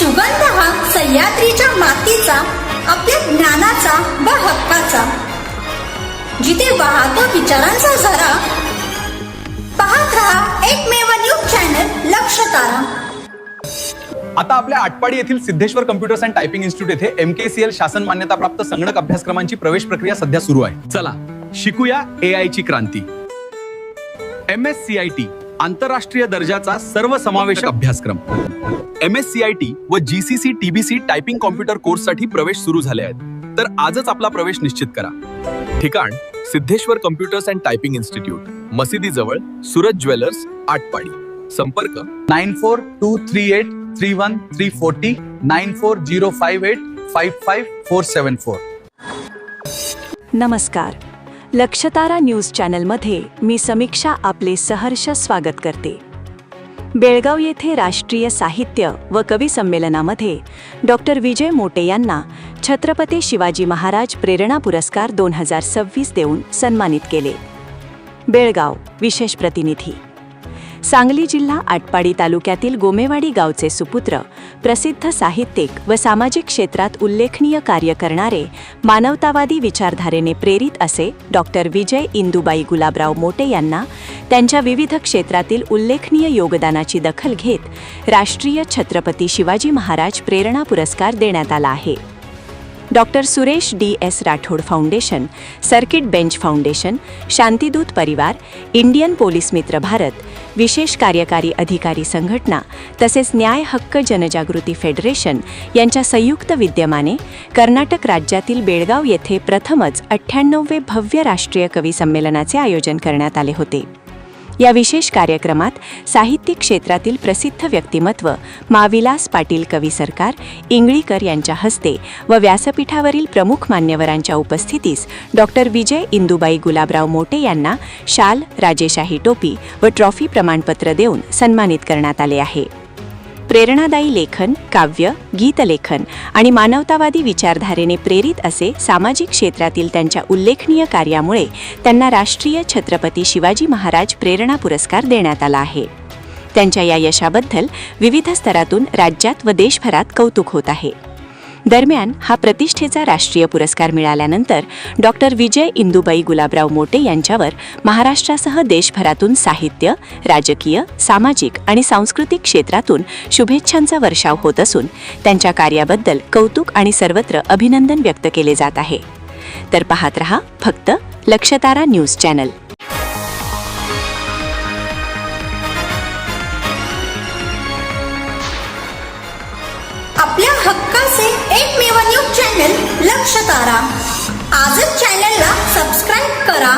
सुगंध हा सह्याद्रीच्या मातीचा, आपल्या ज्ञानाचा व हक्काचा, जिथे वाहतो विचारांचा झरा. पाहत रहा एकमेव न्यूज चॅनल लक्षतारा. आता आपल्या आटपाडी येथील Siddheshwar computers and typing institute येथे MKCL शासन मान्यताप्राप्त संगणक अभ्यासक्रमांची प्रवेश प्रक्रिया सध्या सुरू आहे. चला शिकूया AI ची क्रांती. MSCIT आंतरराष्ट्रीय दर्जाचा सर्वसमावेशक अभ्यासक्रम. MSCIT व GCC TBC टायपिंग कॉम्प्युटर कोर्ससाठी प्रवेश सुरू झाले आहेत. तर आजच आपला प्रवेश निश्चित करा. ठिकाण Siddheshwar computers and typing institute, मशिदीजवळ, सूरज ज्वेलर्स, आटपाडी. संपर्क 9423831340 9405855474. नमस्कार. लक्षतारा न्यूज चॅनलमध्ये मी समीक्षा आपले सहर्ष स्वागत करते. बेळगाव येथे राष्ट्रीय साहित्य व कवी संमेलनामध्ये डॉक्टर विजय मोटे यांना छत्रपती शिवाजी महाराज प्रेरणा पुरस्कार 2026 देऊन सन्मानित केले. बेळगाव विशेष प्रतिनिधी. सांगली जिल्हा आटपाडी तालुक्यातील गोमेवाडी गावचे सुपुत्र, प्रसिद्ध साहित्यिक व सामाजिक क्षेत्रात उल्लेखनीय कार्य करणारे, मानवतावादी विचारधारेने प्रेरित असे डॉक्टर विजय इंदुबाई गुलाबराव मोटे यांना त्यांच्या विविध क्षेत्रातील उल्लेखनीय योगदानाची दखल घेत राष्ट्रीय छत्रपती शिवाजी महाराज प्रेरणा पुरस्कार देण्यात आला आहे. Doctor Suresh DS Rathod foundation, circuit bench foundation, Shantidoot Parivar, Indian police मित्र भारत, विशेष कार्यकारी अधिकारी संघटना तसेच न्याय हक्क जनजागृती फेडरेशन यांच्या संयुक्त विद्यमाने कर्नाटक राज्यातील बेळगाव येथे प्रथमच 98वे भव्य राष्ट्रीय कवी संमेलनाचे आयोजन करण्यात आले होते. या विशेष कार्यक्रमात साहित्यिक क्षेत्रातील प्रसिद्ध व्यक्तिमत्व माविलास पाटील कवी सरकार इंगळीकर यांच्या हस्ते व व्यासपीठावरील प्रमुख मान्यवरांच्या उपस्थितीस डॉक्टर विजय इंदुबाई गुलाबराव मोटे यांना शाल, राजेशाही टोपी व ट्रॉफी प्रमाणपत्र देऊन सन्मानित करण्यात आले आहे. प्रेरणादायी लेखन, काव्य, गीतलेखन आणि मानवतावादी विचारधारेने प्रेरित असे सामाजिक क्षेत्रातील त्यांच्या उल्लेखनीय कार्यामुळे त्यांना राष्ट्रीय छत्रपती शिवाजी महाराज प्रेरणा पुरस्कार देण्यात आला आहे. त्यांच्या या यशाबद्दल विविध स्तरातून राज्यात व देशभरात कौतुक होत आहे. दरम्यान हा प्रतिष्ठेचा राष्ट्रीय पुरस्कार मिळाल्यानंतर डॉक्टर विजय इंदुबाई गुलाबराव मोटे यांच्यावर महाराष्ट्रासह देशभरातून साहित्य, राजकीय, सामाजिक आणि सांस्कृतिक क्षेत्रातून शुभेच्छांचा वर्षाव होत असून त्यांच्या कार्याबद्दल कौतुक आणि सर्वत्र अभिनंदन व्यक्त केले जात आहे. तर पाहत रहा फक्त लक्षतारा न्यूज चॅनल. आपल्या हक्काचे एकमेव न्यूज चॅनल लक्षतारा. आजच चॅनलला सबस्क्राईब करा